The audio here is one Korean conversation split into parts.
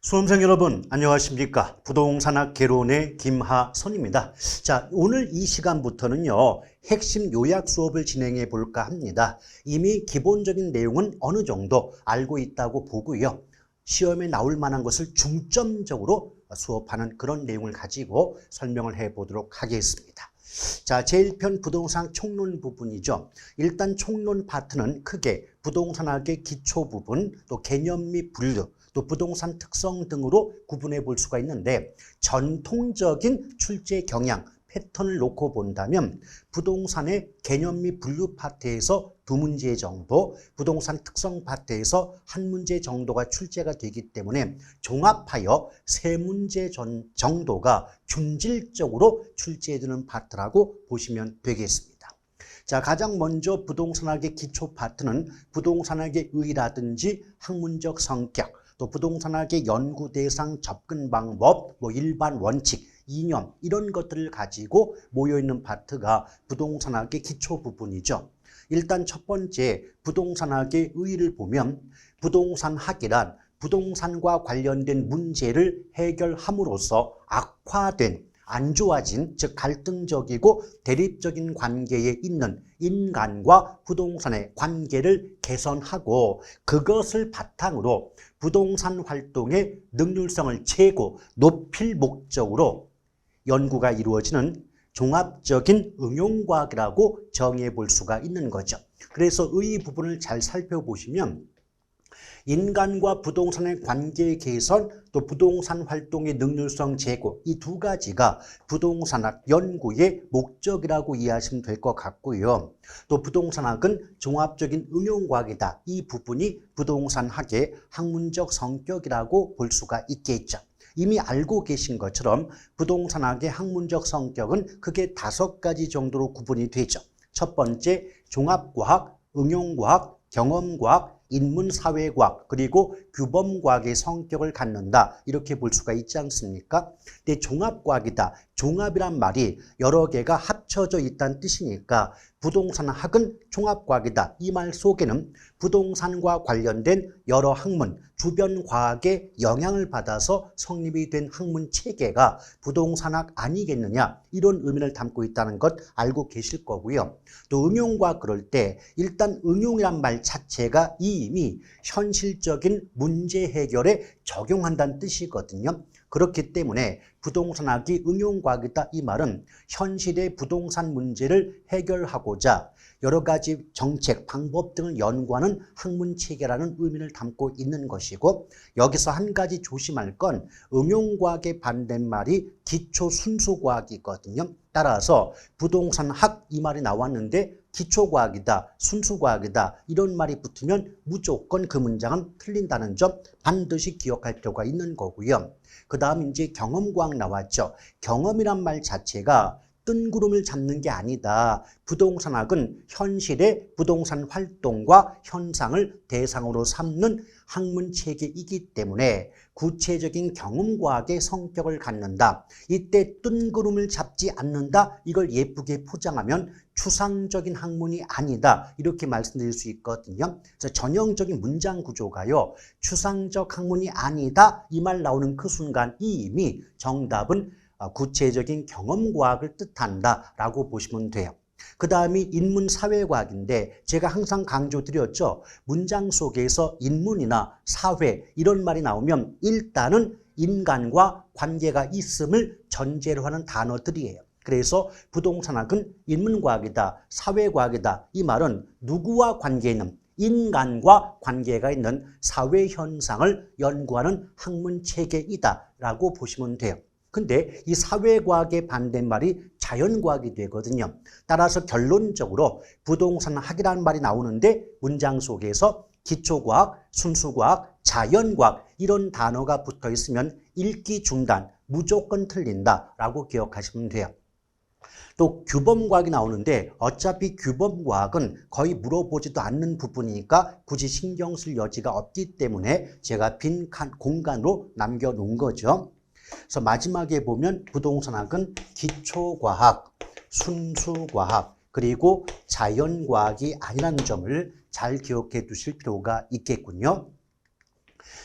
수험생 여러분 안녕하십니까? 부동산학 개론의 김하선입니다. 자, 오늘 이 시간부터는요 핵심 요약 수업을 진행해 볼까 합니다. 이미 기본적인 내용은 어느 정도 알고 있다고 보고요. 시험에 나올 만한 것을 중점적으로 수업하는 그런 내용을 가지고 설명을 해 보도록 하겠습니다. 자, 제1편 부동산 총론 부분이죠. 일단 총론 파트는 크게 부동산학의 기초 부분, 또 개념 및 분류, 또 부동산 특성 등으로 구분해 볼 수가 있는데 전통적인 출제 경향, 패턴을 놓고 본다면 부동산의 개념 및 분류 파트에서 두 문제 정도, 부동산 특성 파트에서 한 문제 정도가 출제가 되기 때문에 종합하여 세 문제 정도가 균질적으로 출제되는 파트라고 보시면 되겠습니다. 자, 가장 먼저 부동산학의 기초 파트는 부동산학의 의의라든지 학문적 성격, 또 부동산학의 연구 대상, 접근 방법, 일반 원칙, 이념 이런 것들을 가지고 모여있는 파트가 부동산학의 기초 부분이죠. 일단 첫 번째 부동산학의 의의를 보면 부동산학이란 부동산과 관련된 문제를 해결함으로써 악화된, 안 좋아진, 즉 갈등적이고 대립적인 관계에 있는 인간과 부동산의 관계를 개선하고 그것을 바탕으로 부동산 활동의 능률성을 최고 높일 목적으로 연구가 이루어지는 종합적인 응용과학이라고 정의해 볼 수가 있는 거죠. 그래서 이 부분을 잘 살펴보시면 인간과 부동산의 관계 개선, 또 부동산 활동의 능률성 제고, 이 두 가지가 부동산학 연구의 목적이라고 이해하시면 될 것 같고요. 또 부동산학은 종합적인 응용과학이다. 이 부분이 부동산학의 학문적 성격이라고 볼 수가 있겠죠. 이미 알고 계신 것처럼 부동산학의 학문적 성격은 크게 5가지 정도로 구분이 되죠. 첫 번째, 종합과학, 응용과학, 경험과학, 인문사회과학, 그리고 규범과학의 성격을 갖는다. 이렇게 볼 수가 있지 않습니까? 근데 종합과학이다. 종합이란 말이 여러 개가 합쳐져 있다는 뜻이니까 부동산학은 종합과학이다. 이 말 속에는 부동산과 관련된 여러 학문, 주변 과학의 영향을 받아서 성립이 된 학문 체계가 부동산학 아니겠느냐, 이런 의미를 담고 있다는 것 알고 계실 거고요. 또 응용과학 그럴 때 일단 응용이란 말 자체가 이미 현실적인 문제 해결에 적용한다는 뜻이거든요. 그렇기 때문에 부동산학이 응용과학이다. 이 말은 현실의 부동산 문제를 해결하고자 여러 가지 정책, 방법 등을 연구하는 학문체계라는 의미를 담고 있는 것이고, 여기서 한 가지 조심할 건 응용과학의 반대말이 기초순수과학이거든요. 따라서 부동산학 이 말이 나왔는데 기초과학이다, 순수과학이다 이런 말이 붙으면 무조건 그 문장은 틀린다는 점 반드시 기억할 필요가 있는 거고요. 그 다음 이제 경험과학 나왔죠. 경험이란 말 자체가 뜬구름을 잡는 게 아니다. 부동산학은 현실의 부동산 활동과 현상을 대상으로 삼는 학문체계이기 때문에 구체적인 경험과학의 성격을 갖는다. 이때 뜬구름을 잡지 않는다. 이걸 예쁘게 포장하면 추상적인 학문이 아니다. 이렇게 말씀드릴 수 있거든요. 그래서 전형적인 문장 구조가요. 추상적 학문이 아니다. 이 말 나오는 그 순간 이미 정답은 구체적인 경험과학을 뜻한다라고 보시면 돼요. 그 다음이 인문사회과학인데 제가 항상 강조드렸죠. 문장 속에서 인문이나 사회 이런 말이 나오면 일단은 인간과 관계가 있음을 전제로 하는 단어들이에요. 그래서 부동산학은 인문과학이다, 사회과학이다. 이 말은 누구와 관계 있는, 인간과 관계가 있는 사회 현상을 연구하는 학문체계이다라고 보시면 돼요. 근데 이 사회과학의 반대말이 자연과학이 되거든요. 따라서 결론적으로 부동산학이라는 말이 나오는데 문장 속에서 기초과학, 순수과학, 자연과학 이런 단어가 붙어 있으면 읽기 중단, 무조건 틀린다라고 기억하시면 돼요. 또 규범과학이 나오는데 어차피 규범과학은 거의 물어보지도 않는 부분이니까 굳이 신경 쓸 여지가 없기 때문에 제가 빈 공간으로 남겨놓은 거죠. 그래서 마지막에 보면 부동산학은 기초과학, 순수과학, 그리고 자연과학이 아니라는 점을 잘 기억해 두실 필요가 있겠군요.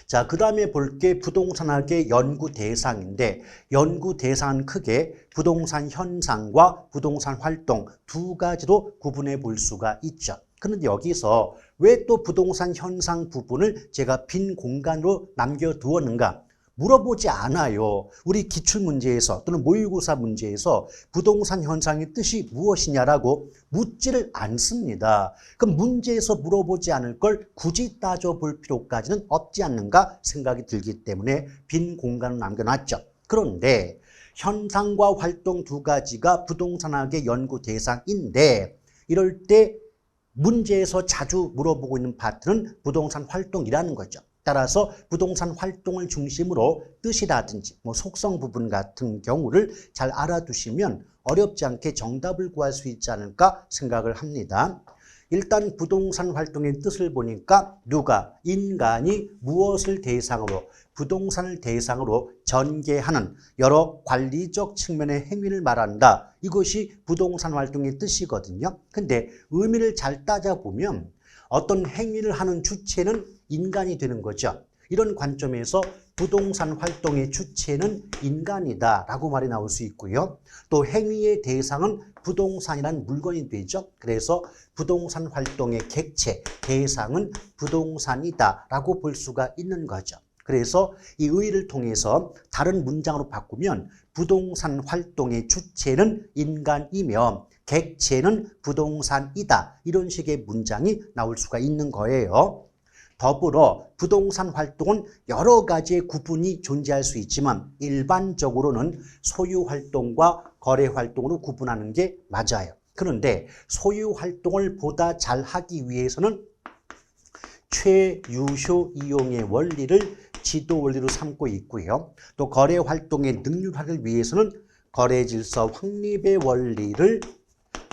자, 그 다음에 볼 게 부동산학의 연구 대상인데 연구 대상은 크게 부동산 현상과 부동산 활동 두 가지로 구분해 볼 수가 있죠. 그런데 여기서 왜 또 부동산 현상 부분을 제가 빈 공간으로 남겨두었는가? 물어보지 않아요. 우리 기출문제에서 또는 모의고사 문제에서 부동산 현상의 뜻이 무엇이냐라고 묻지를 않습니다. 그럼 문제에서 물어보지 않을 걸 굳이 따져볼 필요까지는 없지 않는가 생각이 들기 때문에 빈 공간을 남겨놨죠. 그런데 현상과 활동 두 가지가 부동산학의 연구 대상인데 이럴 때 문제에서 자주 물어보고 있는 파트는 부동산 활동이라는 거죠. 따라서 부동산 활동을 중심으로 뜻이라든지 속성 부분 같은 경우를 잘 알아두시면 어렵지 않게 정답을 구할 수 있지 않을까 생각을 합니다. 일단 부동산 활동의 뜻을 보니까 누가 인간이 무엇을 대상으로 부동산을 대상으로 전개하는 여러 관리적 측면의 행위를 말한다. 이것이 부동산 활동의 뜻이거든요. 근데 의미를 잘 따져보면 어떤 행위를 하는 주체는 인간이 되는 거죠. 이런 관점에서 부동산 활동의 주체는 인간이다라고 말이 나올 수 있고요. 또 행위의 대상은 부동산이란 물건이 되죠. 그래서 부동산 활동의 객체, 대상은 부동산이다라고 볼 수가 있는 거죠. 그래서 이 의의를 통해서 다른 문장으로 바꾸면 부동산 활동의 주체는 인간이며 객체는 부동산이다. 이런 식의 문장이 나올 수가 있는 거예요. 더불어 부동산 활동은 여러 가지의 구분이 존재할 수 있지만 일반적으로는 소유 활동과 거래 활동으로 구분하는 게 맞아요. 그런데 소유 활동을 보다 잘 하기 위해서는 최유효 이용의 원리를 지도 원리로 삼고 있고요. 또 거래 활동의 능률화를 위해서는 거래 질서 확립의 원리를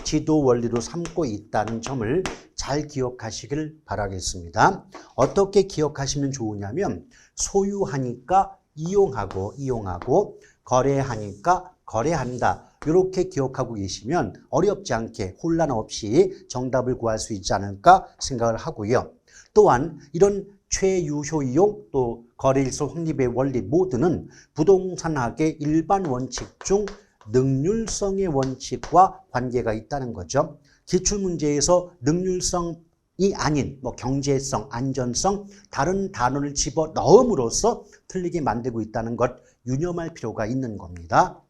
지도 원리로 삼고 있다는 점을 잘 기억하시길 바라겠습니다. 어떻게 기억하시면 좋으냐면 소유하니까 이용하고 거래하니까 거래한다. 이렇게 기억하고 계시면 어렵지 않게 혼란 없이 정답을 구할 수 있지 않을까 생각을 하고요. 또한 이런 최유효 이용 또 거래일소 확립의 원리 모두는 부동산학의 일반 원칙 중 능률성의 원칙과 관계가 있다는 거죠. 기출문제에서 능률성이 아닌 경제성, 안전성 다른 단어를 집어 넣음으로써 틀리게 만들고 있다는 것 유념할 필요가 있는 겁니다.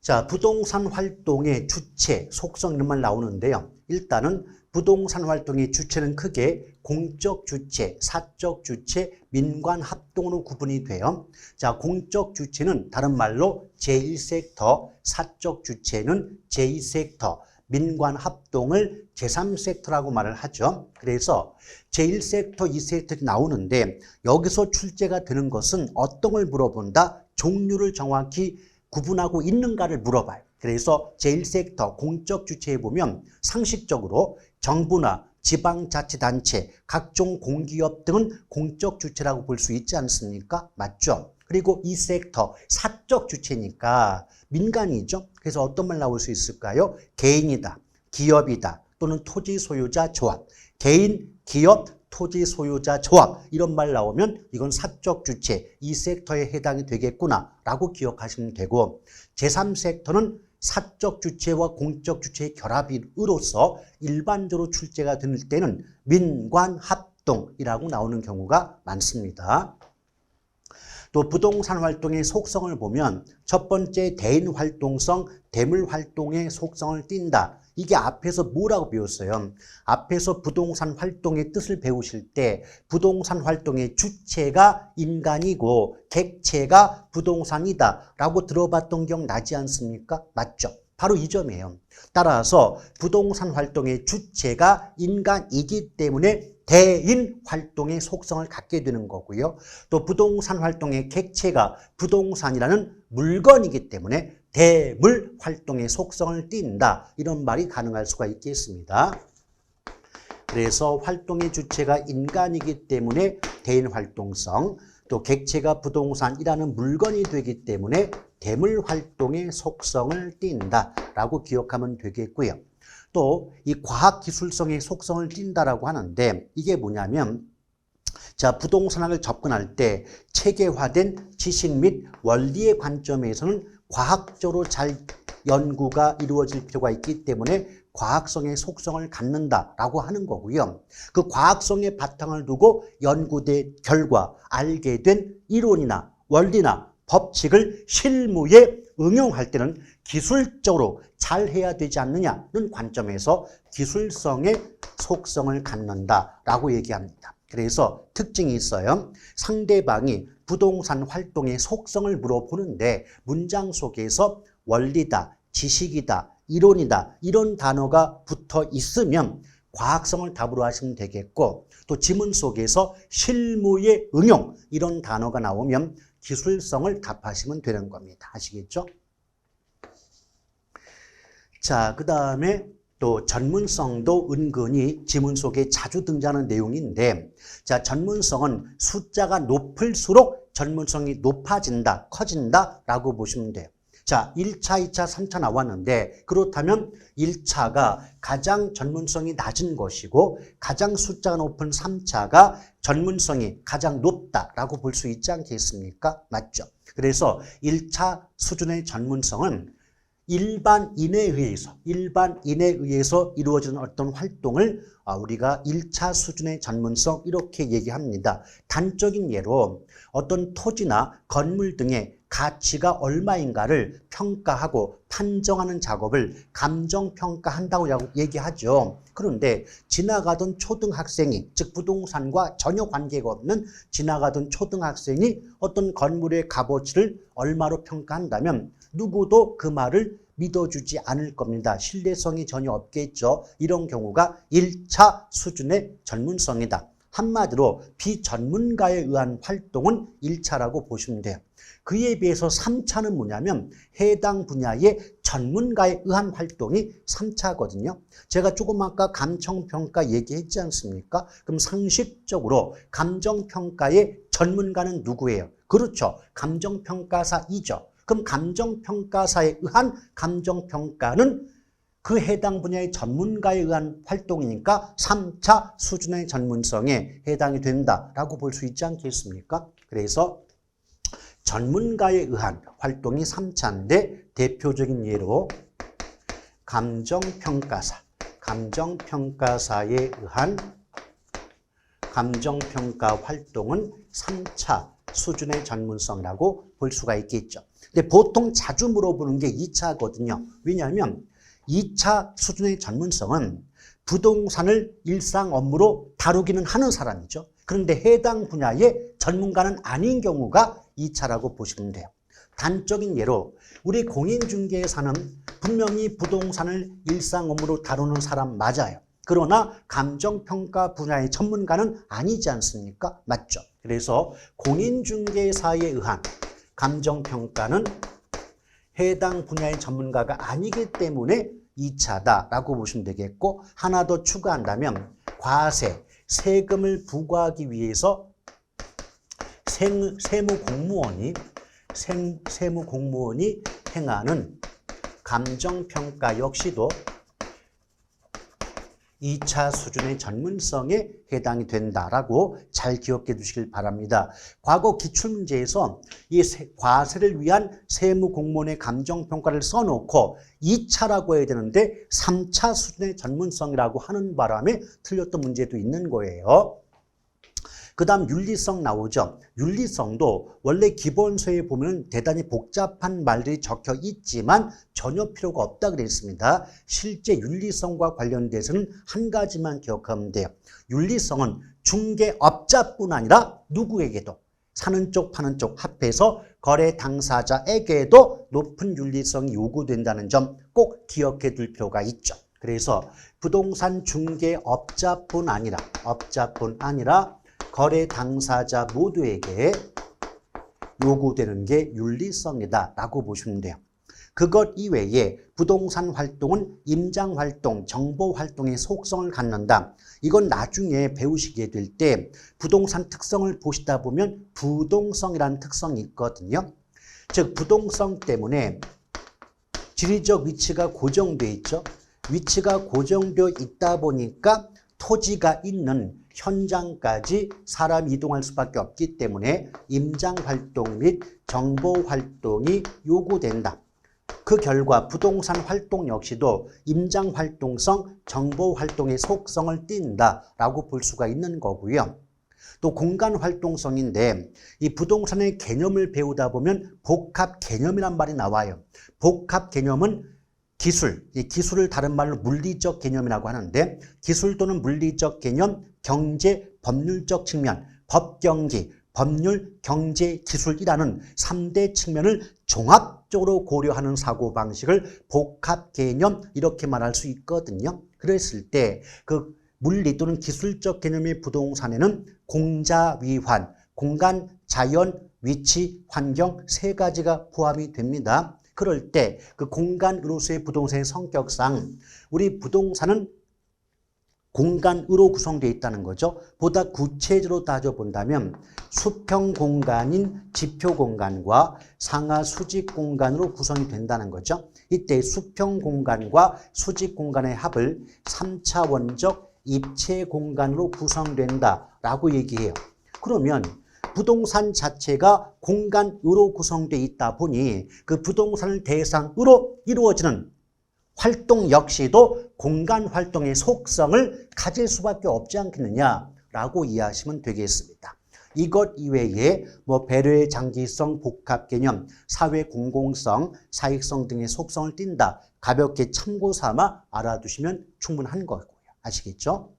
자, 부동산 활동의 주체, 속성 이런 말 나오는데요. 일단은 부동산 활동의 주체는 크게 공적 주체, 사적 주체, 민관 합동으로 구분이 돼요. 자, 공적 주체는 다른 말로 제1섹터, 사적 주체는 제2섹터, 민관 합동을 제3섹터라고 말을 하죠. 그래서 제1섹터, 2섹터 나오는데 여기서 출제가 되는 것은 어떤 걸 물어본다? 종류를 정확히 구분하고 있는가를 물어봐요. 그래서 제1섹터 공적 주체에 보면 상식적으로 정부나 지방자치단체, 각종 공기업 등은 공적 주체라고 볼 수 있지 않습니까? 맞죠? 그리고 2섹터 사적 주체니까 민간이죠. 그래서 어떤 말 나올 수 있을까요? 개인이다, 기업이다, 또는 토지 소유자 조합. 개인, 기업, 토지 소유자 조합 이런 말 나오면 이건 사적 주체 2섹터에 해당이 되겠구나 라고 기억하시면 되고 제3섹터는 사적 주체와 공적 주체의 결합으로서 일반적으로 출제가 될 때는 민관 합동이라고 나오는 경우가 많습니다. 또 부동산 활동의 속성을 보면 첫 번째 대인 활동성, 대물 활동의 속성을 띈다. 이게 앞에서 뭐라고 배웠어요? 앞에서 부동산 활동의 뜻을 배우실 때 부동산 활동의 주체가 인간이고 객체가 부동산이다 라고 들어봤던 기억 나지 않습니까? 맞죠? 바로 이 점이에요. 따라서 부동산 활동의 주체가 인간이기 때문에 대인 활동의 속성을 갖게 되는 거고요. 또 부동산 활동의 객체가 부동산이라는 물건이기 때문에 대물 활동의 속성을 띈다. 이런 말이 가능할 수가 있겠습니다. 그래서 활동의 주체가 인간이기 때문에 대인 활동성, 또 객체가 부동산이라는 물건이 되기 때문에 대물 활동의 속성을 띈다라고 기억하면 되겠고요. 또 이 과학기술성의 속성을 띈다라고 하는데 이게 뭐냐면 자, 부동산학을 접근할 때 체계화된 지식 및 원리의 관점에서는 과학적으로 잘 연구가 이루어질 필요가 있기 때문에 과학성의 속성을 갖는다라고 하는 거고요. 그 과학성의 바탕을 두고 연구된 결과 알게 된 이론이나 원리나 법칙을 실무에 응용할 때는 기술적으로 잘 해야 되지 않느냐는 관점에서 기술성의 속성을 갖는다라고 얘기합니다. 그래서 특징이 있어요. 상대방이 부동산 활동의 속성을 물어보는데 문장 속에서 원리다, 지식이다, 이론이다 이런 단어가 붙어 있으면 과학성을 답으로 하시면 되겠고 또 지문 속에서 실무의 응용 이런 단어가 나오면 기술성을 답하시면 되는 겁니다. 아시겠죠? 자, 그 다음에 또 전문성도 은근히 지문 속에 자주 등장하는 내용인데 자, 전문성은 숫자가 높을수록 전문성이 높아진다, 커진다라고 보시면 돼요. 자, 1차, 2차, 3차 나왔는데 그렇다면 1차가 가장 전문성이 낮은 것이고 가장 숫자가 높은 3차가 전문성이 가장 높다라고 볼 수 있지 않겠습니까? 맞죠? 그래서 1차 수준의 전문성은 일반인에 의해서 이루어지는 어떤 활동을 우리가 1차 수준의 전문성 이렇게 얘기합니다. 단적인 예로 어떤 토지나 건물 등의 가치가 얼마인가를 평가하고 판정하는 작업을 감정평가한다고 얘기하죠. 그런데 지나가던 초등학생이, 즉 부동산과 전혀 관계가 없는 지나가던 초등학생이 어떤 건물의 값어치를 얼마로 평가한다면 누구도 그 말을 믿어주지 않을 겁니다. 신뢰성이 전혀 없겠죠. 이런 경우가 1차 수준의 전문성이다. 한마디로 비전문가에 의한 활동은 1차라고 보시면 돼요. 그에 비해서 3차는 뭐냐면 해당 분야의 전문가에 의한 활동이 3차거든요. 제가 조금 아까 감정평가 얘기했지 않습니까? 그럼 상식적으로 감정평가의 전문가는 누구예요? 그렇죠. 감정평가사이죠. 그럼 감정평가사에 의한 감정평가는 그 해당 분야의 전문가에 의한 활동이니까 3차 수준의 전문성에 해당이 된다라고 볼 수 있지 않겠습니까? 그래서 전문가에 의한 활동이 3차인데 대표적인 예로 감정평가사에 의한 감정평가 활동은 3차 수준의 전문성이라고 볼 수가 있겠죠. 근데 보통 자주 물어보는 게 2차거든요. 왜냐하면 2차 수준의 전문성은 부동산을 일상 업무로 다루기는 하는 사람이죠. 그런데 해당 분야의 전문가는 아닌 경우가 2차라고 보시면 돼요. 단적인 예로 우리 공인중개사는 분명히 부동산을 일상 업무로 다루는 사람 맞아요. 그러나 감정평가 분야의 전문가는 아니지 않습니까? 맞죠? 그래서 공인중개사에 의한 감정평가는 해당 분야의 전문가가 아니기 때문에 2차다라고 보시면 되겠고 하나 더 추가한다면 과세, 세금을 부과하기 위해서 세무공무원이 행하는 감정평가 역시도 2차 수준의 전문성에 해당이 된다라고 잘 기억해 두시길 바랍니다. 과거 기출문제에서 이 과세를 위한 세무공무원의 감정평가를 써놓고 2차라고 해야 되는데 3차 수준의 전문성이라고 하는 바람에 틀렸던 문제도 있는 거예요. 그 다음 윤리성 나오죠. 윤리성도 원래 기본서에 보면 대단히 복잡한 말들이 적혀 있지만 전혀 필요가 없다 그랬습니다. 실제 윤리성과 관련돼서는 한 가지만 기억하면 돼요. 윤리성은 중개업자뿐 아니라 누구에게도 사는 쪽 파는 쪽 합해서 거래 당사자에게도 높은 윤리성이 요구된다는 점 꼭 기억해 둘 필요가 있죠. 그래서 부동산 중개업자뿐 아니라 거래 당사자 모두에게 요구되는 게 윤리성이다라고 보시면 돼요. 그것 이외에 부동산 활동은 임장활동, 정보활동의 속성을 갖는다. 이건 나중에 배우시게 될 때 부동산 특성을 보시다 보면 부동성이라는 특성이 있거든요. 즉 부동성 때문에 지리적 위치가 고정되어 있죠. 위치가 고정되어 있다 보니까 토지가 있는 현장까지 사람이 이동할 수밖에 없기 때문에 임장활동 및 정보활동이 요구된다. 그 결과 부동산 활동 역시도 임장활동성, 정보활동의 속성을 띈다라고 볼 수가 있는 거고요. 또 공간활동성인데 이 부동산의 개념을 배우다 보면 복합 개념이란 말이 나와요. 복합 개념은 기술, 이 기술을 다른 말로 물리적 개념이라고 하는데 기술 또는 물리적 개념, 경제, 법률적 측면, 법경기, 법률, 경제, 기술이라는 3대 측면을 종합적으로 고려하는 사고방식을 복합 개념 이렇게 말할 수 있거든요. 그랬을 때 그 물리 또는 기술적 개념의 부동산에는 공자, 위환, 공간, 자연, 위치, 환경 세 가지가 포함이 됩니다. 그럴 때 그 공간으로서의 부동산의 성격상 우리 부동산은 공간으로 구성되어 있다는 거죠. 보다 구체적으로 따져본다면 수평 공간인 지표 공간과 상하 수직 공간으로 구성이 된다는 거죠. 이때 수평 공간과 수직 공간의 합을 3차원적 입체 공간으로 구성된다라고 얘기해요. 그러면 부동산 자체가 공간으로 구성되어 있다 보니 그 부동산을 대상으로 이루어지는 활동 역시도 공간 활동의 속성을 가질 수밖에 없지 않겠느냐라고 이해하시면 되겠습니다. 이것 이외에 배려의 장기성, 복합 개념, 사회 공공성, 사익성 등의 속성을 띈다. 가볍게 참고 삼아 알아두시면 충분한 거고요. 아시겠죠?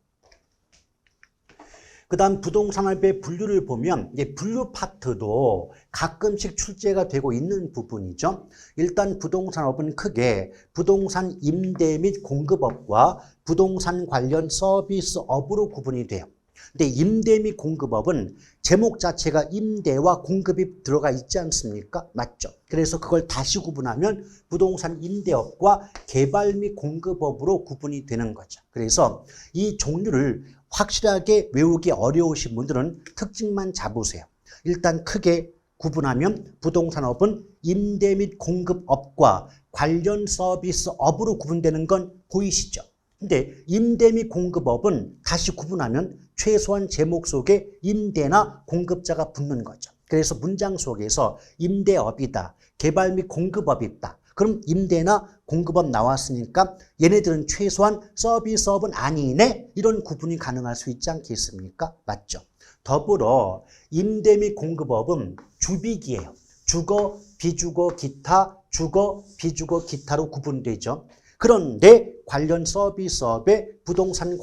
그 다음 부동산업의 분류를 보면 분류 파트도 가끔씩 출제가 되고 있는 부분이죠. 일단 부동산업은 크게 부동산 임대 및 공급업과 부동산 관련 서비스업으로 구분이 돼요. 근데 임대 및 공급업은 제목 자체가 임대와 공급이 들어가 있지 않습니까? 맞죠? 그래서 그걸 다시 구분하면 부동산 임대업과 개발 및 공급업으로 구분이 되는 거죠. 그래서 이 종류를 확실하게 외우기 어려우신 분들은 특징만 잡으세요. 일단 크게 구분하면 부동산업은 임대 및 공급업과 관련 서비스업으로 구분되는 건 보이시죠? 근데 임대 및 공급업은 다시 구분하면 최소한 제목 속에 임대나 공급자가 붙는 거죠. 그래서 문장 속에서 임대업이다, 개발 및 공급업이 있다. 그럼 임대나 공급업 나왔으니까 얘네들은 최소한 서비스업은 아니네, 이런 구분이 가능할 수 있지 않겠습니까? 맞죠? 더불어 임대 및 공급업은 주빅이에요. 주거, 비주거, 기타, 주거, 비주거, 기타로 구분되죠. 그런데 관련 서비스업의 부동산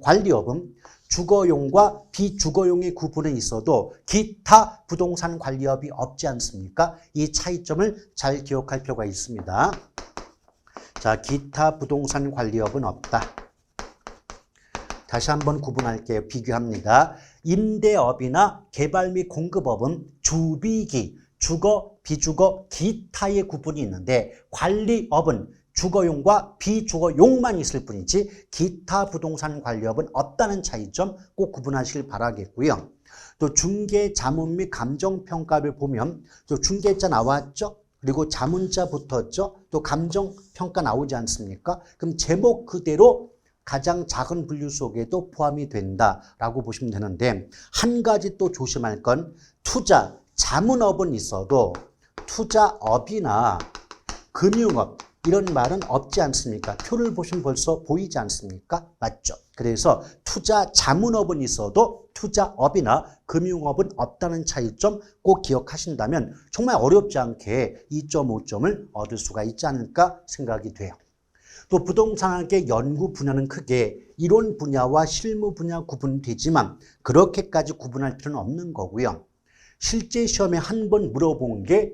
관리업은 주거용과 비주거용의 구분에 있어도 기타 부동산 관리업이 없지 않습니까? 이 차이점을 잘 기억할 필요가 있습니다. 자, 기타 부동산 관리업은 없다. 다시 한번 구분할게요. 비교합니다. 임대업이나 개발 및 공급업은 주비기, 주거, 비주거, 기타의 구분이 있는데 관리업은 주거용과 비주거용만 있을 뿐이지 기타 부동산 관리업은 없다는 차이점 꼭 구분하시길 바라겠고요. 또 중개, 자문 및 감정평가를 보면 또 중개자 나왔죠? 그리고 자문자 붙었죠? 또 감정평가 나오지 않습니까? 그럼 제목 그대로 가장 작은 분류 속에도 포함이 된다라고 보시면 되는데 한 가지 또 조심할 건 투자, 자문업은 있어도 투자업이나 금융업 이런 말은 없지 않습니까? 표를 보시면 벌써 보이지 않습니까? 맞죠? 그래서 투자 자문업은 있어도 투자업이나 금융업은 없다는 차이점 꼭 기억하신다면 정말 어렵지 않게 2.5점을 얻을 수가 있지 않을까 생각이 돼요. 또 부동산학의 연구 분야는 크게 이론 분야와 실무 분야 구분되지만 그렇게까지 구분할 필요는 없는 거고요. 실제 시험에 한 번 물어본 게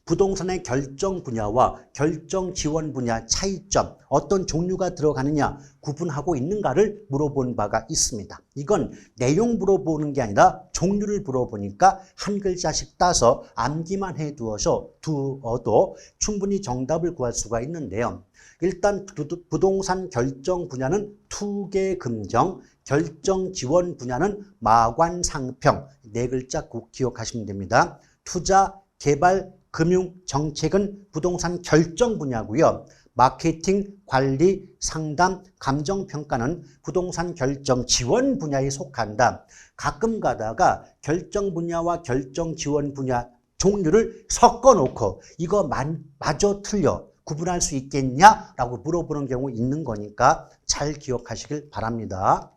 부동산의 결정 분야와 결정 지원 분야 차이점, 어떤 종류가 들어가느냐 구분하고 있는가를 물어본 바가 있습니다. 이건 내용 물어보는 게 아니라 종류를 물어보니까 한 글자씩 따서 암기만 해두어도 충분히 정답을 구할 수가 있는데요. 일단 부동산 결정 분야는 투개금정, 결정 지원 분야는 마관상평, 네 글자 꼭 기억하시면 됩니다. 투자, 개발, 금융, 정책은 부동산 결정 분야고요. 마케팅, 관리, 상담, 감정평가는 부동산 결정 지원 분야에 속한다. 가끔 가다가 결정 분야와 결정 지원 분야 종류를 섞어놓고 이거 마저 틀려 구분할 수 있겠냐라고 물어보는 경우 있는 거니까 잘 기억하시길 바랍니다.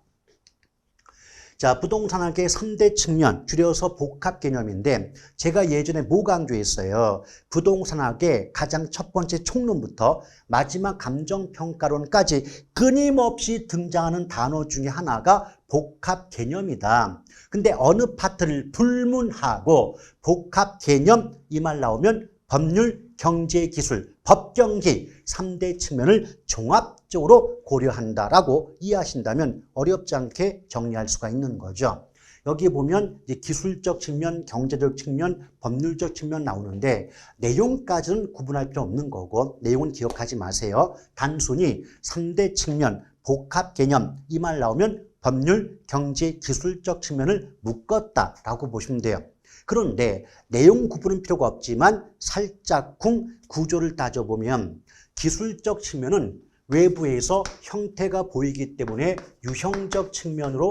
자, 부동산학의 3대 측면, 줄여서 복합 개념인데 제가 예전에 뭐 강조했어요? 부동산학의 가장 첫 번째 총론부터 마지막 감정평가론까지 끊임없이 등장하는 단어 중에 하나가 복합 개념이다. 근데 어느 파트를 불문하고 복합 개념 이 말 나오면 법률, 경제, 기술, 법경기 3대 측면을 종합적으로 고려한다라고 이해하신다면 어렵지 않게 정리할 수가 있는 거죠. 여기 보면 이제 기술적 측면, 경제적 측면, 법률적 측면 나오는데 내용까지는 구분할 필요 없는 거고 내용은 기억하지 마세요. 단순히 3대 측면, 복합 개념 이 말 나오면 법률, 경제, 기술적 측면을 묶었다라고 보시면 돼요. 그런데 내용 구분은 필요가 없지만 살짝쿵 구조를 따져보면 기술적 측면은 외부에서 형태가 보이기 때문에 유형적 측면으로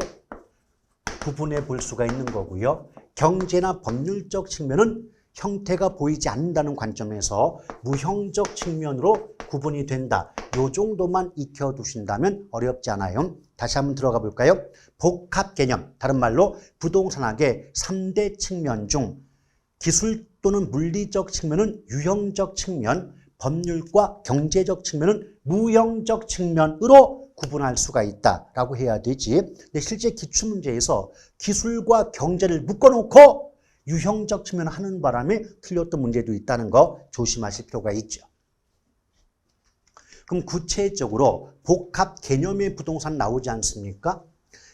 구분해 볼 수가 있는 거고요. 경제나 법률적 측면은 형태가 보이지 않는다는 관점에서 무형적 측면으로 구분이 된다. 이 정도만 익혀두신다면 어렵지 않아요. 다시 한번 들어가 볼까요? 복합 개념, 다른 말로 부동산학의 3대 측면 중 기술 또는 물리적 측면은 유형적 측면, 법률과 경제적 측면은 무형적 측면으로 구분할 수가 있다라고 해야 되지. 근데 실제 기출문제에서 기술과 경제를 묶어놓고 유형적 측면을 하는 바람에 틀렸던 문제도 있다는 거 조심하실 필요가 있죠. 그럼 구체적으로 복합 개념의 부동산 나오지 않습니까?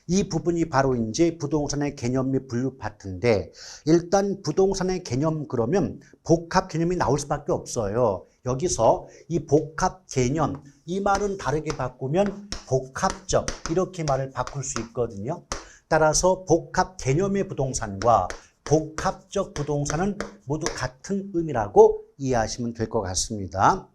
이 부분이 바로 이제 부동산의 개념 및 분류 파트인데 일단 부동산의 개념 그러면 복합 개념이 나올 수밖에 없어요. 여기서 이 복합 개념 이 말은 다르게 바꾸면 복합적 이렇게 말을 바꿀 수 있거든요. 따라서 복합 개념의 부동산과 복합적 부동산은 모두 같은 의미라고 이해하시면 될 것 같습니다.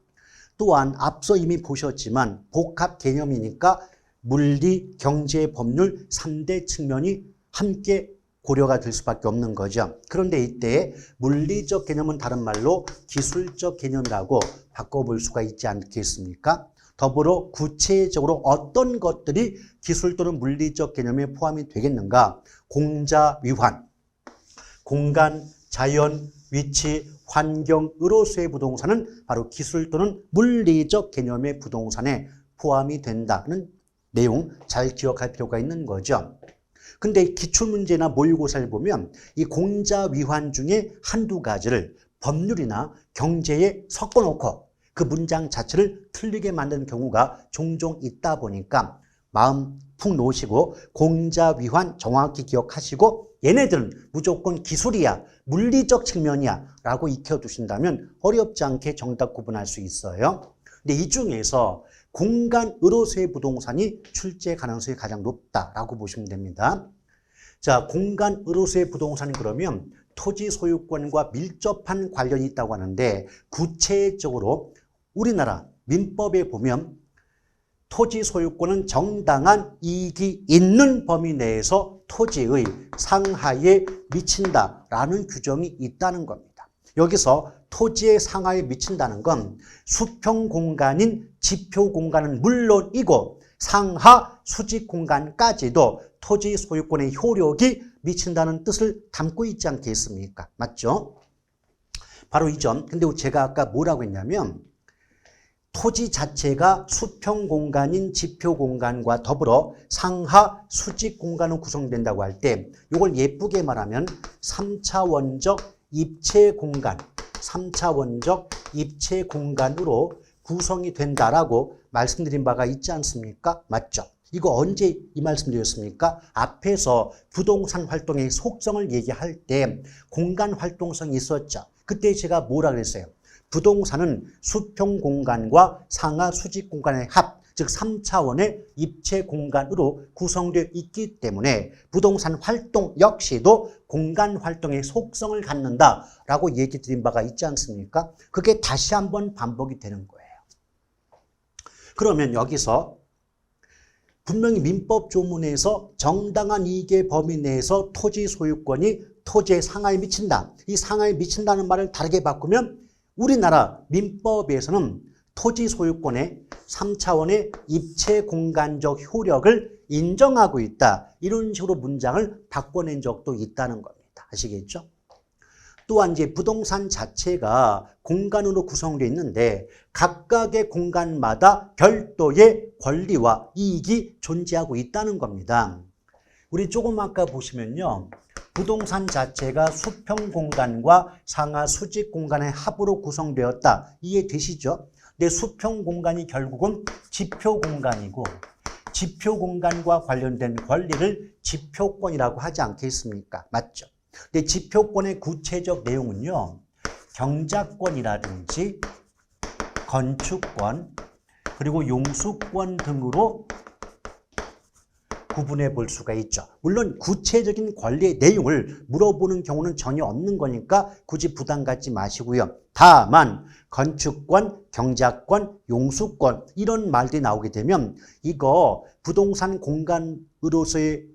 또한 앞서 이미 보셨지만 복합 개념이니까 물리, 경제, 법률 3대 측면이 함께 고려가 될 수밖에 없는 거죠. 그런데 이때 물리적 개념은 다른 말로 기술적 개념이라고 바꿔볼 수가 있지 않겠습니까? 더불어 구체적으로 어떤 것들이 기술 또는 물리적 개념에 포함이 되겠는가? 공자, 위환, 공간, 자연, 위치, 환경으로서의 부동산은 바로 기술 또는 물리적 개념의 부동산에 포함이 된다는 내용 잘 기억할 필요가 있는 거죠. 근데 기출문제나 모의고사를 보면 이 공자, 위환 중에 한두 가지를 법률이나 경제에 섞어놓고 그 문장 자체를 틀리게 만드는 경우가 종종 있다 보니까 마음 푹 놓으시고 공자, 위환 정확히 기억하시고 얘네들은 무조건 기술이야, 물리적 측면이야 라고 익혀두신다면 어렵지 않게 정답 구분할 수 있어요. 근데 이 중에서 공간으로서의 부동산이 출제 가능성이 가장 높다라고 보시면 됩니다. 자, 공간으로서의 부동산은 그러면 토지 소유권과 밀접한 관련이 있다고 하는데 구체적으로 우리나라 민법에 보면 토지 소유권은 정당한 이익이 있는 범위 내에서 토지의 상하에 미친다라는 규정이 있다는 겁니다. 여기서 토지의 상하에 미친다는 건 수평 공간인 지표 공간은 물론이고 상하 수직 공간까지도 토지 소유권의 효력이 미친다는 뜻을 담고 있지 않겠습니까? 맞죠? 바로 이 점. 근데 제가 아까 뭐라고 했냐면 토지 자체가 수평 공간인 지표 공간과 더불어 상하 수직 공간으로 구성된다고 할 때 이걸 예쁘게 말하면 3차원적 입체 공간, 3차원적 입체 공간으로 구성이 된다라고 말씀드린 바가 있지 않습니까? 맞죠? 이거 언제 이 말씀드렸습니까? 앞에서 부동산 활동의 속성을 얘기할 때 공간 활동성이 있었죠. 그때 제가 뭐라 그랬어요? 부동산은 수평 공간과 상하 수직 공간의 합, 즉 3차원의 입체 공간으로 구성되어 있기 때문에 부동산 활동 역시도 공간 활동의 속성을 갖는다라고 얘기 드린 바가 있지 않습니까? 그게 다시 한번 반복이 되는 거예요. 그러면 여기서 분명히 민법 조문에서 정당한 이익의 범위 내에서 토지 소유권이 토지의 상하에 미친다. 이 상하에 미친다는 말을 다르게 바꾸면 우리나라 민법에서는 토지 소유권의 3차원의 입체 공간적 효력을 인정하고 있다. 이런 식으로 문장을 바꿔낸 적도 있다는 겁니다. 아시겠죠? 또한 이제 부동산 자체가 공간으로 구성되어 있는데 각각의 공간마다 별도의 권리와 이익이 존재하고 있다는 겁니다. 우리 조금 아까 보시면요. 부동산 자체가 수평 공간과 상하 수직 공간의 합으로 구성되었다. 이해되시죠? 근데 수평 공간이 결국은 지표 공간이고 지표 공간과 관련된 권리를 지표권이라고 하지 않겠습니까? 맞죠? 근데 지표권의 구체적 내용은요. 경작권이라든지 건축권 그리고 용수권 등으로 구분해 볼 수가 있죠. 물론 구체적인 권리의 내용을 물어보는 경우는 전혀 없는 거니까 굳이 부담 갖지 마시고요. 다만 건축권, 경작권, 용수권 이런 말들이 나오게 되면 이거 부동산 공간으로서의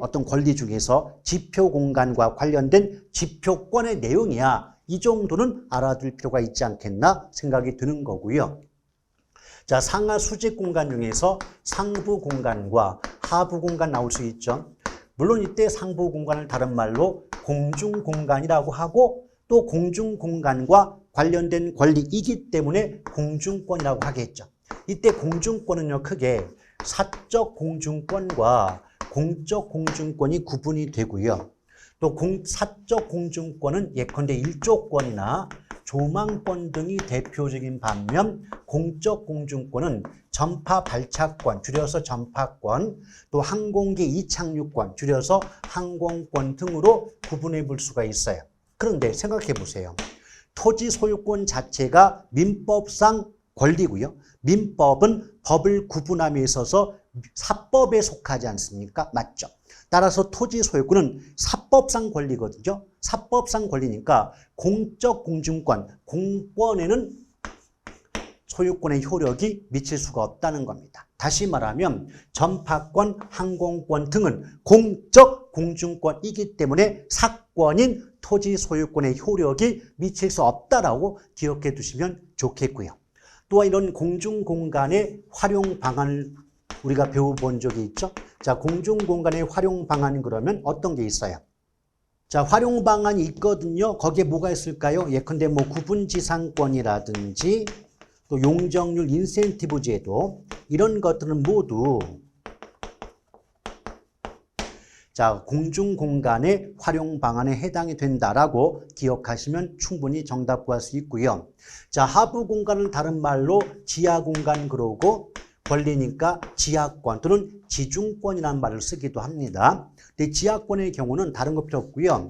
어떤 권리 중에서 지표 공간과 관련된 지표권의 내용이야. 이 정도는 알아둘 필요가 있지 않겠나 생각이 드는 거고요. 자, 상하 수직 공간 중에서 상부 공간과 하부 공간 나올 수 있죠. 물론 이때 상부 공간을 다른 말로 공중 공간이라고 하고 또 공중 공간과 관련된 권리이기 때문에 공중권이라고 하겠죠. 이때 공중권은요, 크게 사적 공중권과 공적 공중권이 구분이 되고요. 또 사적 공중권은 예컨대 일조권이나 조망권 등이 대표적인 반면 공적 공중권은 전파 발차권, 줄여서 전파권, 또 항공기 이착륙권, 줄여서 항공권 등으로 구분해 볼 수가 있어요. 그런데 생각해 보세요. 토지 소유권 자체가 민법상 권리고요. 민법은 법을 구분함에 있어서 사법에 속하지 않습니까? 맞죠? 따라서 토지 소유권은 사법상 권리거든요. 사법상 권리니까 공적 공중권, 공권에는 소유권의 효력이 미칠 수가 없다는 겁니다. 다시 말하면 전파권, 항공권 등은 공적 공중권이기 때문에 사권인 토지 소유권의 효력이 미칠 수 없다라고 기억해 두시면 좋겠고요. 또한 이런 공중공간의 활용 방안을 우리가 배워본 적이 있죠. 자, 공중공간의 활용 방안 그러면 어떤 게 있어요? 자, 활용 방안이 있거든요. 거기에 뭐가 있을까요? 예컨대 뭐 구분지상권이라든지 또 용적률 인센티브 제도 이런 것들은 모두 자, 공중공간의 활용 방안에 해당이 된다라고 기억하시면 충분히 정답 구할 수 있고요. 자, 하부 공간을 다른 말로 지하 공간 그러고 권리니까 지하권 또는 지중권이라는 말을 쓰기도 합니다. 근데 지하권의 경우는 다른 거 필요 없고요.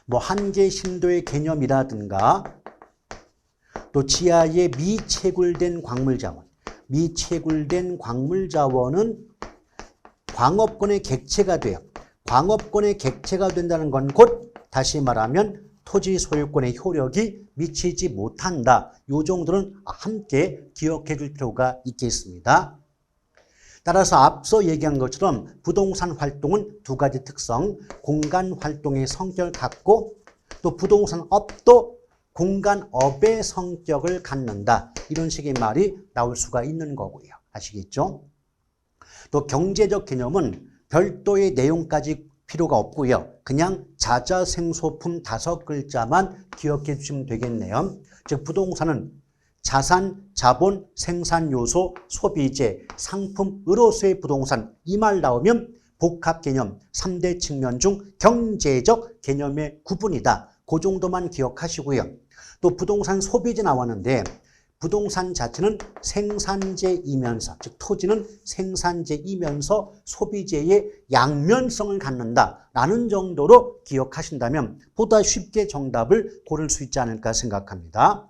뭐 한계 심도의 개념이라든가 또 지하에 미채굴된 광물자원, 미채굴된 광물자원은 광업권의 객체가 돼요. 광업권의 객체가 된다는 건 곧 다시 말하면 토지 소유권의 효력이 미치지 못한다. 이 정도는 함께 기억해 둘 필요가 있겠습니다. 따라서 앞서 얘기한 것처럼 부동산 활동은 두 가지 특성, 공간 활동의 성격을 갖고 또 부동산 업도 공간업의 성격을 갖는다. 이런 식의 말이 나올 수가 있는 거고요. 아시겠죠? 또 경제적 개념은 별도의 내용까지 필요가 없고요. 그냥 자자생소품 5글자만 기억해 주시면 되겠네요. 즉 부동산은 자산, 자본, 생산 요소, 소비재, 상품으로서의 부동산 이 말 나오면 복합 개념 3대 측면 중 경제적 개념의 구분이다. 그 정도만 기억하시고요. 또 부동산 소비재 나왔는데 부동산 자체는 생산재이면서 즉 토지는 생산재이면서 소비재의 양면성을 갖는다라는 정도로 기억하신다면 보다 쉽게 정답을 고를 수 있지 않을까 생각합니다.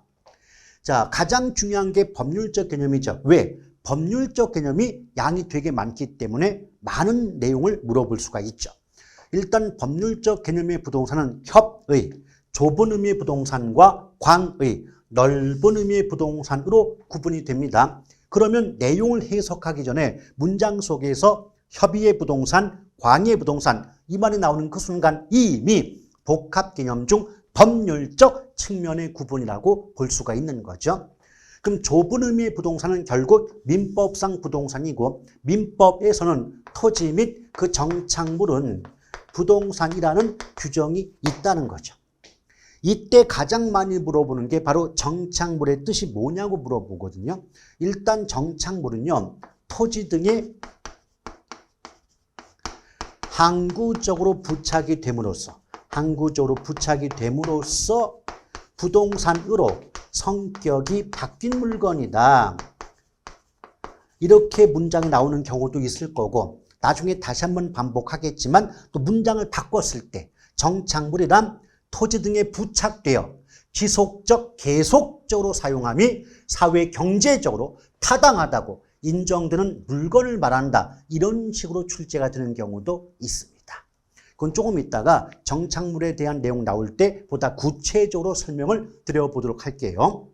자, 가장 중요한 게 법률적 개념이죠. 왜? 법률적 개념이 양이 되게 많기 때문에 많은 내용을 물어볼 수가 있죠. 일단 법률적 개념의 부동산은 협의, 좁은 의미의 부동산과 광의, 넓은 의미의 부동산으로 구분이 됩니다. 그러면 내용을 해석하기 전에 문장 속에서 협의의 부동산, 광의의 부동산 이 말이 나오는 그 순간 이미 복합 개념 중 법률적 측면의 구분이라고 볼 수가 있는 거죠. 그럼 좁은 의미의 부동산은 결국 민법상 부동산이고 민법에서는 토지 및 그 정착물은 부동산이라는 규정이 있다는 거죠. 이때 가장 많이 물어보는 게 바로 정착물의 뜻이 뭐냐고 물어보거든요. 일단 정착물은요, 토지 등에 항구적으로 부착이 됨으로써 부동산으로 성격이 바뀐 물건이다. 이렇게 문장이 나오는 경우도 있을 거고 나중에 다시 한번 반복하겠지만 또 문장을 바꿨을 때 정착물이란 토지 등에 부착되어 지속적, 계속적으로 사용함이 사회 경제적으로 타당하다고 인정되는 물건을 말한다. 이런 식으로 출제가 되는 경우도 있습니다. 그건 조금 있다가 정착물에 대한 내용 나올 때 보다 구체적으로 설명을 드려보도록 할게요.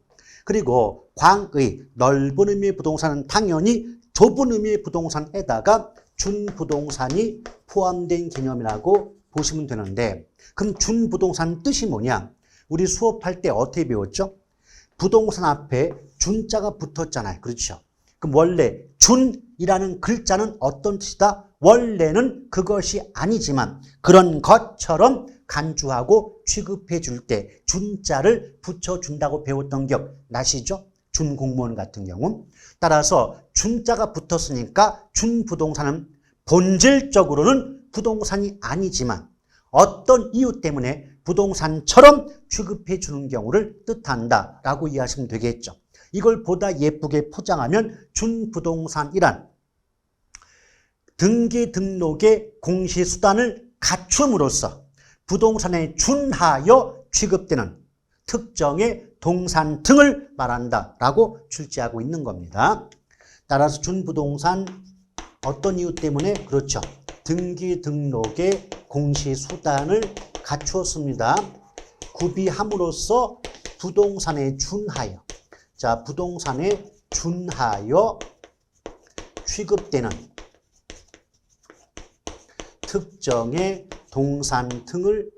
그리고 광의, 넓은 의미의 부동산은 당연히 좁은 의미의 부동산에다가 준부동산이 포함된 개념이라고 보시면 되는데 그럼 준부동산 뜻이 뭐냐? 우리 수업할 때 어떻게 배웠죠? 부동산 앞에 준자가 붙었잖아요. 그렇죠? 그럼 원래 준이라는 글자는 어떤 뜻이다? 원래는 그것이 아니지만 그런 것처럼 간주하고 취급해 줄 때 준자를 붙여준다고 배웠던 기억 나시죠? 준공무원 같은 경우. 따라서 준자가 붙었으니까 준부동산은 본질적으로는 부동산이 아니지만 어떤 이유 때문에 부동산처럼 취급해 주는 경우를 뜻한다라고 이해하시면 되겠죠. 이걸 보다 예쁘게 포장하면 준부동산이란 등기 등록의 공시수단을 갖춤으로써 부동산에 준하여 취급되는 특정의 동산 등을 말한다라고 출제하고 있는 겁니다. 따라서 준부동산 어떤 이유 때문에? 그렇죠. 등기 등록의 공시수단을 갖추었습니다. 구비함으로써 부동산에 준하여, 자, 부동산에 준하여 취급되는 특정의 동산 등을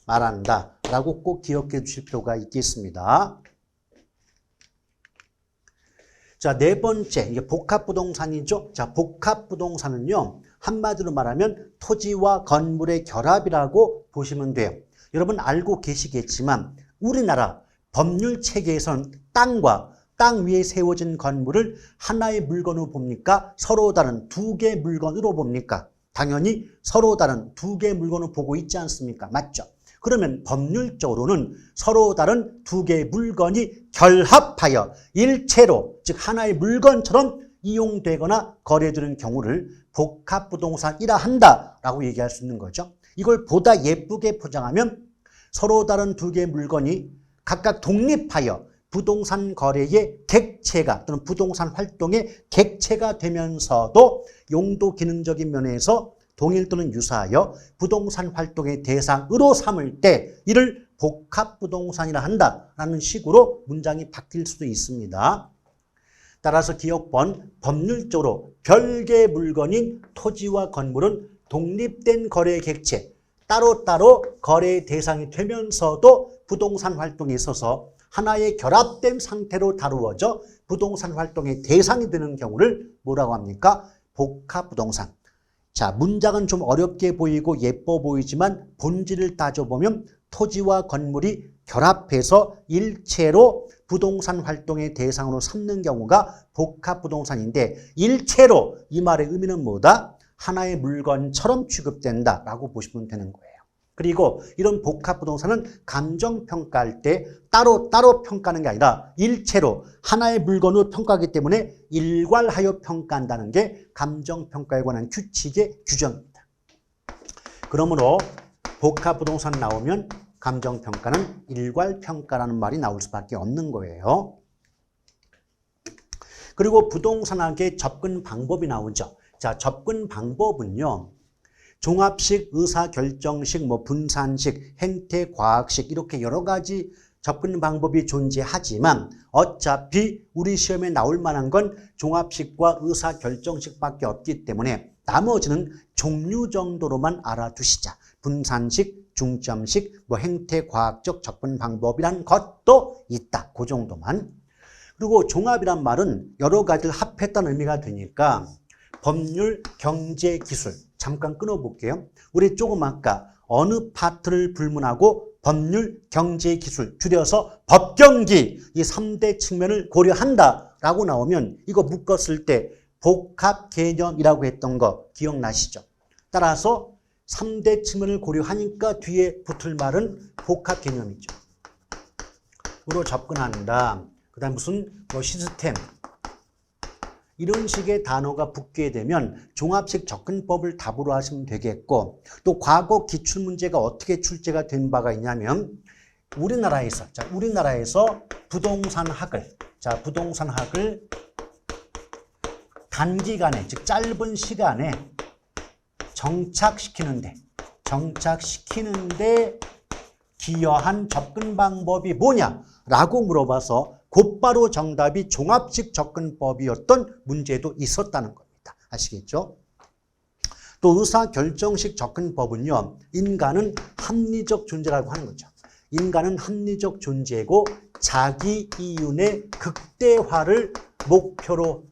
말한다 라고 꼭 기억해 주실 필요가 있겠습니다. 자, 네 번째, 이게 복합부동산이죠. 자, 복합부동산은요, 한마디로 말하면 토지와 건물의 결합이라고 보시면 돼요. 여러분 알고 계시겠지만 우리나라 법률 체계에서는 땅과 땅 위에 세워진 건물을 하나의 물건으로 봅니까? 서로 다른 두 개의 물건으로 봅니까? 당연히 서로 다른 두 개의 물건을 보고 있지 않습니까? 맞죠? 그러면 법률적으로는 서로 다른 두 개의 물건이 결합하여 일체로, 즉 하나의 물건처럼 이용되거나 거래되는 경우를 복합부동산이라 한다라고 얘기할 수 있는 거죠. 이걸 보다 예쁘게 포장하면 서로 다른 두 개의 물건이 각각 독립하여 부동산 거래의 객체가 또는 부동산 활동의 객체가 되면서도 용도 기능적인 면에서 동일 또는 유사하여 부동산 활동의 대상으로 삼을 때 이를 복합부동산이라 한다라는 식으로 문장이 바뀔 수도 있습니다. 따라서 기억번 법률적으로 별개의 물건인 토지와 건물은 독립된 거래 객체, 따로따로 거래의 대상이 되면서도 부동산 활동에 있어서 하나의 결합된 상태로 다루어져 부동산 활동의 대상이 되는 경우를 뭐라고 합니까? 복합부동산. 자, 문장은 좀 어렵게 보이고 예뻐 보이지만 본질을 따져보면 토지와 건물이 결합해서 일체로 부동산 활동의 대상으로 삼는 경우가 복합부동산인데 일체로 이 말의 의미는 뭐다? 하나의 물건처럼 취급된다라고 보시면 되는 거예요. 그리고 이런 복합부동산은 감정평가할 때 따로 평가하는 게 아니라 일체로 하나의 물건으로 평가하기 때문에 일괄하여 평가한다는 게 감정평가에 관한 규칙의 규정입니다. 그러므로 복합부동산 나오면 감정평가는 일괄평가라는 말이 나올 수밖에 없는 거예요. 그리고 부동산학의 접근 방법이 나오죠. 자, 접근 방법은요. 종합식, 의사결정식, 분산식, 행태과학식 이렇게 여러 가지 접근 방법이 존재하지만 어차피 우리 시험에 나올 만한 건 종합식과 의사결정식밖에 없기 때문에 나머지는 종류 정도로만 알아두시자. 분산식, 중점식, 행태과학적 접근 방법이란 것도 있다. 그 정도만. 그리고 종합이란 말은 여러 가지를 합했다는 의미가 되니까 법률, 경제, 기술 잠깐 끊어볼게요. 우리 조금 아까 어느 파트를 불문하고 법률, 경제, 기술 줄여서 법경기 이 3대 측면을 고려한다라고 나오면 이거 묶었을 때 복합 개념이라고 했던 거 기억나시죠? 따라서 3대 측면을 고려하니까 뒤에 붙을 말은 복합 개념이죠. 으로 접근한다. 그 다음 무슨 시스템 이런 식의 단어가 붙게 되면 종합식 접근법을 답으로 하시면 되겠고 또 과거 기출문제가 어떻게 출제가 된 바가 있냐면 우리나라에서 부동산학을 단기간에 즉 짧은 시간에 정착시키는데 기여한 접근 방법이 뭐냐라고 물어봐서 곧바로 정답이 종합식 접근법이었던 문제도 있었다는 겁니다. 아시겠죠? 또 의사결정식 접근법은요. 인간은 합리적 존재라고 하는 거죠. 인간은 합리적 존재고 자기 이윤의 극대화를 목표로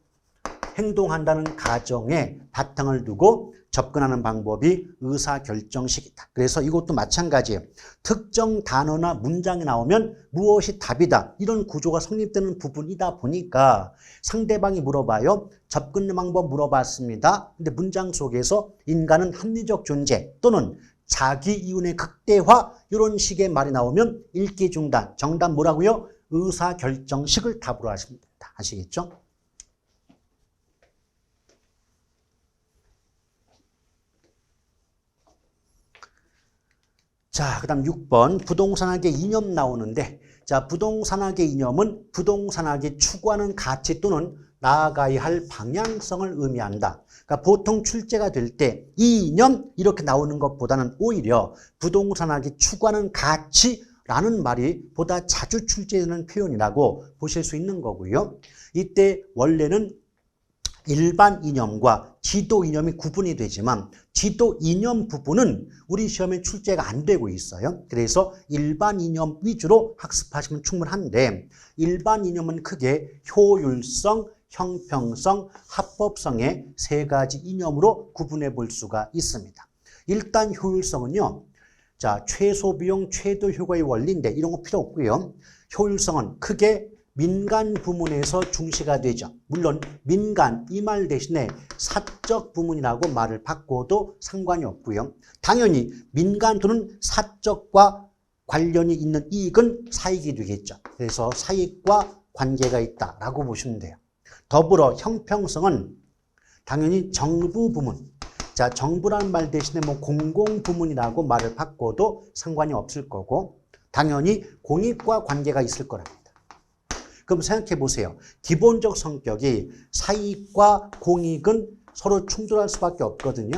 행동한다는 가정에 바탕을 두고 접근하는 방법이 의사결정식이다. 그래서 이것도 마찬가지예요. 특정 단어나 문장이 나오면 무엇이 답이다. 이런 구조가 성립되는 부분이다 보니까 상대방이 물어봐요. 접근 방법 물어봤습니다. 근데 문장 속에서 인간은 합리적 존재 또는 자기 이윤의 극대화 이런 식의 말이 나오면 읽기 중단. 정답 뭐라고요? 의사결정식을 답으로 하시면 된다. 아시겠죠? 자, 그 다음 6번 부동산학의 이념 나오는데 자, 부동산학의 이념은 부동산학이 추구하는 가치 또는 나아가야 할 방향성을 의미한다. 그러니까 보통 출제가 될 때 이 이념 이렇게 나오는 것보다는 오히려 부동산학이 추구하는 가치라는 말이 보다 자주 출제되는 표현이라고 보실 수 있는 거고요. 이때 원래는 일반 이념과 지도 이념이 구분이 되지만 지도 이념 부분은 우리 시험에 출제가 안 되고 있어요. 그래서 일반 이념 위주로 학습하시면 충분한데 일반 이념은 크게 효율성, 형평성, 합법성의 세 가지 이념으로 구분해 볼 수가 있습니다. 일단 효율성은요. 자, 최소 비용, 최대 효과의 원리인데 이런 거 필요 없고요. 효율성은 크게 민간 부문에서 중시가 되죠. 물론 민간 이 말 대신에 사적 부문이라고 말을 바꿔도 상관이 없고요. 당연히 민간 또는 사적과 관련이 있는 이익은 사익이 되겠죠. 그래서 사익과 관계가 있다라고 보시면 돼요. 더불어 형평성은 당연히 정부 부문. 자, 정부라는 말 대신에 공공 부문이라고 말을 바꿔도 상관이 없을 거고 당연히 공익과 관계가 있을 거랍니다. 그럼 생각해 보세요. 기본적 성격이 사익과 공익은 서로 충돌할 수밖에 없거든요.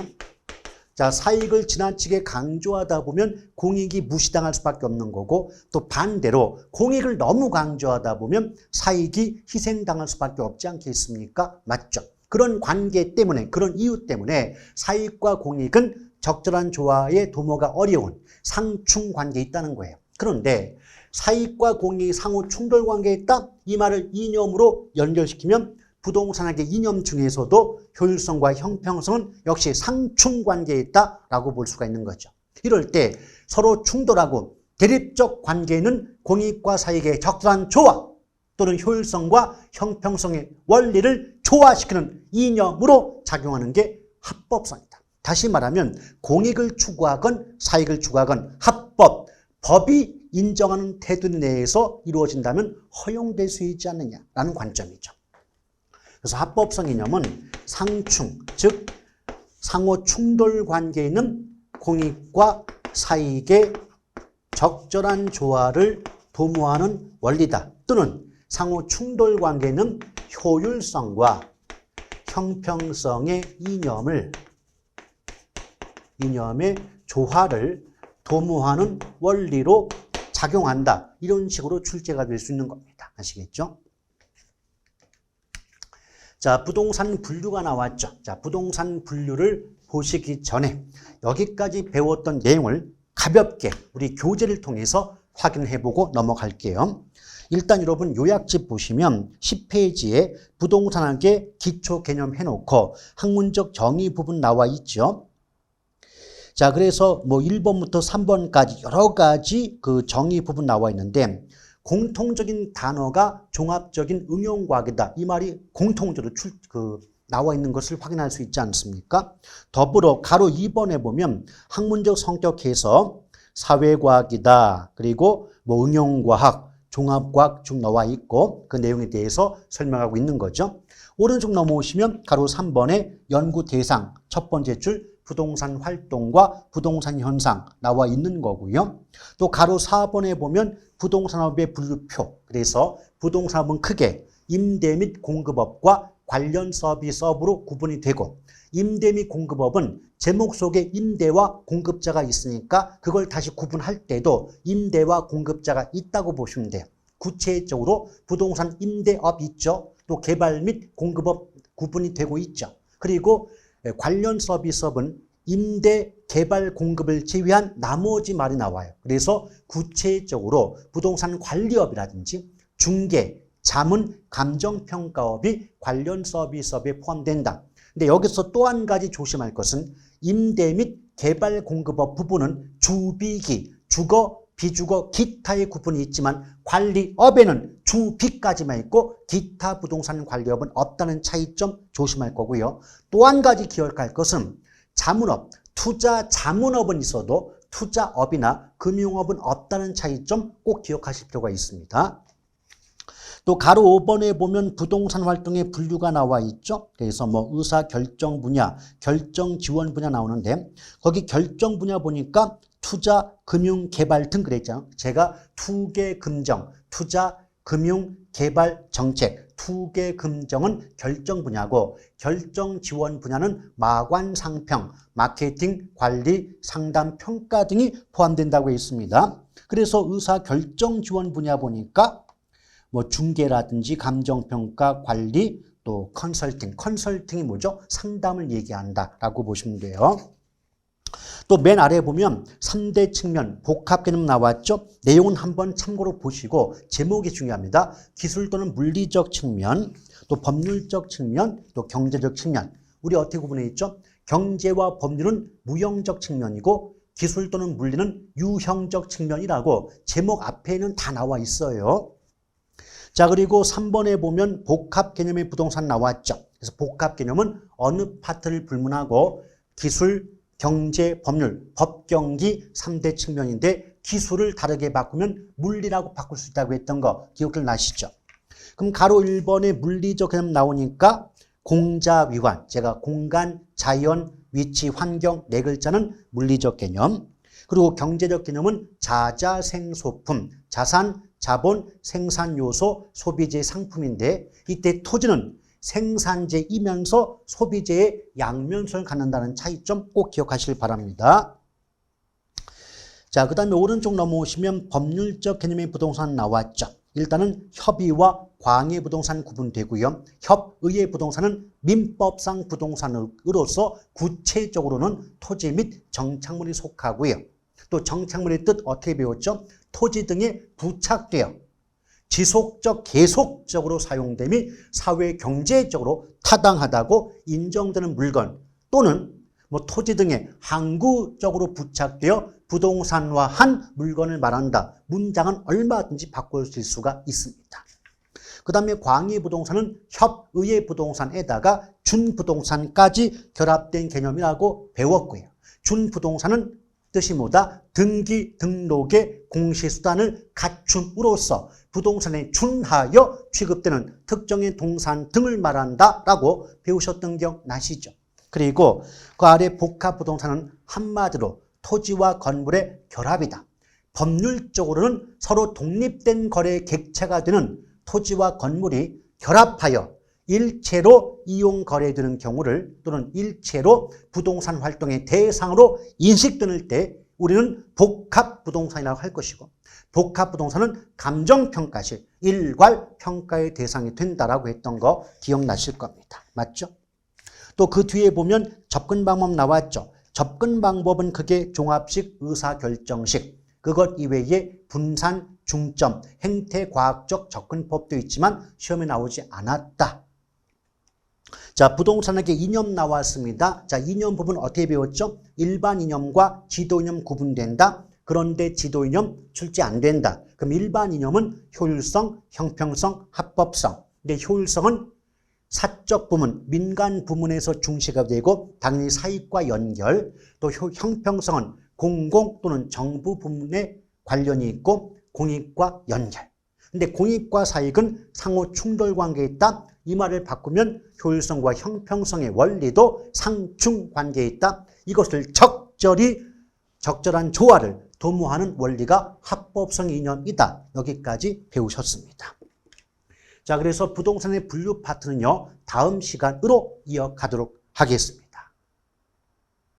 자, 사익을 지나치게 강조하다 보면 공익이 무시당할 수밖에 없는 거고 또 반대로 공익을 너무 강조하다 보면 사익이 희생당할 수밖에 없지 않겠습니까? 맞죠? 그런 관계 때문에 그런 이유 때문에 사익과 공익은 적절한 조화에 도모가 어려운 상충 관계에 있다는 거예요. 그런데 사익과 공익이 상호 충돌 관계에 있다? 이 말을 이념으로 연결시키면 부동산학의 이념 중에서도 효율성과 형평성은 역시 상충 관계에 있다라고 볼 수가 있는 거죠. 이럴 때 서로 충돌하고 대립적 관계는 공익과 사익의 적절한 조화 또는 효율성과 형평성의 원리를 조화시키는 이념으로 작용하는 게 합법성이다. 다시 말하면 공익을 추구하건 사익을 추구하건 합법, 법이 인정하는 태도 내에서 이루어진다면 허용될 수 있지 않느냐라는 관점이죠. 그래서 합법성 이념은 상충, 즉 상호 충돌 관계에 있는 공익과 사익의 적절한 조화를 도모하는 원리다. 또는 상호 충돌 관계에 있는 효율성과 형평성의 이념의 조화를 도모하는 원리로 작용한다. 이런 식으로 출제가 될 수 있는 겁니다. 아시겠죠? 자, 부동산 분류가 나왔죠. 자, 부동산 분류를 보시기 전에 여기까지 배웠던 내용을 가볍게 우리 교재를 통해서 확인해보고 넘어갈게요. 일단 여러분 요약집 보시면 10페이지에 부동산학의 기초 개념 해놓고 학문적 정의 부분 나와 있죠. 자, 그래서 뭐 1번부터 3번까지 여러 가지 그 정의 부분 나와 있는데 공통적인 단어가 종합적인 응용과학이다. 이 말이 공통적으로 나와 있는 것을 확인할 수 있지 않습니까? 더불어 가로 2번에 보면 학문적 성격에서 사회과학이다. 그리고 뭐 응용과학, 종합과학 쭉 나와 있고 그 내용에 대해서 설명하고 있는 거죠. 오른쪽 넘어오시면 가로 3번에 연구 대상 첫 번째 줄 부동산 활동과 부동산 현상 나와 있는 거고요. 또 가로 4번에 보면 부동산업의 분류표. 그래서 부동산업은 크게 임대 및 공급업과 관련 서비스업으로 구분이 되고 임대 및 공급업은 제목 속에 임대와 공급자가 있으니까 그걸 다시 구분할 때도 임대와 공급자가 있다고 보시면 돼요. 구체적으로 부동산 임대업 있죠. 또 개발 및 공급업 구분이 되고 있죠. 그리고 관련 서비스업은 임대, 개발, 공급을 제외한 나머지 말이 나와요. 그래서 구체적으로 부동산 관리업이라든지 중개, 자문, 감정평가업이 관련 서비스업에 포함된다. 근데 여기서 또 한 가지 조심할 것은 임대 및 개발 공급업 부분은 주비기, 주거, 비주거, 기타의 구분이 있지만 관리업에는 주비까지만 있고 기타 부동산 관리업은 없다는 차이점 조심할 거고요. 또 한 가지 기억할 것은 자문업, 투자 자문업은 있어도 투자업이나 금융업은 없다는 차이점 꼭 기억하실 필요가 있습니다. 또 가로 5번에 보면 부동산 활동의 분류가 나와 있죠. 그래서 뭐 의사 결정 분야, 결정 지원 분야 나오는데 거기 결정 분야 보니까 투자, 금융, 개발 등 그랬죠. 제가 투개 금정, 투자, 금융, 개발, 정책, 투개 금정은 결정 분야고 결정 지원 분야는 마관 상평, 마케팅, 관리, 상담, 평가 등이 포함된다고 했습니다. 그래서 의사 결정 지원 분야 보니까 뭐 중개라든지 감정평가, 관리, 또 컨설팅이 뭐죠? 상담을 얘기한다라고 보시면 돼요. 또 맨 아래 보면 3대 측면 복합 개념 나왔죠? 내용은 한번 참고로 보시고 제목이 중요합니다. 기술 또는 물리적 측면, 또 법률적 측면, 또 경제적 측면. 우리 어떻게 구분해 있죠? 경제와 법률은 무형적 측면이고 기술 또는 물리는 유형적 측면이라고 제목 앞에는 다 나와 있어요. 자, 그리고 3번에 보면 복합 개념의 부동산 나왔죠. 그래서 복합 개념은 어느 파트를 불문하고 기술, 경제, 법률, 법경기 3대 측면인데 기술을 다르게 바꾸면 물리라고 바꿀 수 있다고 했던 거 기억들 나시죠? 그럼 가로 1번에 물리적 개념 나오니까 공자위관, 제가 공간, 자연, 위치, 환경 네 글자는 물리적 개념. 그리고 경제적 개념은 자자생소품, 자산, 자본, 생산 요소, 소비재 상품인데 이때 토지는 생산재이면서 소비재의 양면성을 갖는다는 차이점 꼭 기억하시길 바랍니다. 자, 그 다음에 오른쪽 넘어오시면 법률적 개념의 부동산 나왔죠. 일단은 협의와 광해 부동산 구분되고요. 협의의 부동산은 민법상 부동산으로서 구체적으로는 토지 및 정착물이 속하고요. 또 정착물의 뜻 어떻게 배웠죠? 토지 등에 부착되어 지속적, 계속적으로 사용됨이 사회 경제적으로 타당하다고 인정되는 물건 또는 뭐 토지 등에 항구적으로 부착되어 부동산화한 물건을 말한다. 문장은 얼마든지 바꿔줄 수가 있습니다. 그 다음에 광의 부동산은 협의의 부동산에다가 준부동산까지 결합된 개념이라고 배웠고요. 준부동산은 뜻이 뭐다? 등기, 등록의 공시수단을 갖춤으로써 부동산에 준하여 취급되는 특정의 동산 등을 말한다라고 배우셨던 기억 나시죠? 그리고 그 아래 복합부동산은 한마디로 토지와 건물의 결합이다. 법률적으로는 서로 독립된 거래의 객체가 되는 토지와 건물이 결합하여 일체로 이용 거래되는 경우를 또는 일체로 부동산 활동의 대상으로 인식되는 때 우리는 복합부동산이라고 할 것이고 복합부동산은 감정평가실, 일괄평가의 대상이 된다라고 했던 거 기억나실 겁니다. 맞죠? 또 그 뒤에 보면 접근 방법 나왔죠. 접근 방법은 그게 종합식, 의사결정식, 그것 이외에 분산, 중점, 행태과학적 접근법도 있지만 시험에 나오지 않았다. 자, 부동산학의 이념 나왔습니다. 자, 이념 부분 어떻게 배웠죠? 일반 이념과 지도 이념 구분된다. 그런데 지도 이념 출제 안 된다. 그럼 일반 이념은 효율성, 형평성, 합법성. 근데 효율성은 사적 부문, 민간 부문에서 중시가 되고 당연히 사익과 연결, 또 형평성은 공공 또는 정부 부문에 관련이 있고 공익과 연결. 근데 공익과 사익은 상호 충돌 관계에 있다. 이 말을 바꾸면 효율성과 형평성의 원리도 상충 관계에 있다. 이것을 적절한 조화를 도모하는 원리가 합법성 이념이다. 여기까지 배우셨습니다. 자, 그래서 부동산의 분류 파트는요, 다음 시간으로 이어가도록 하겠습니다.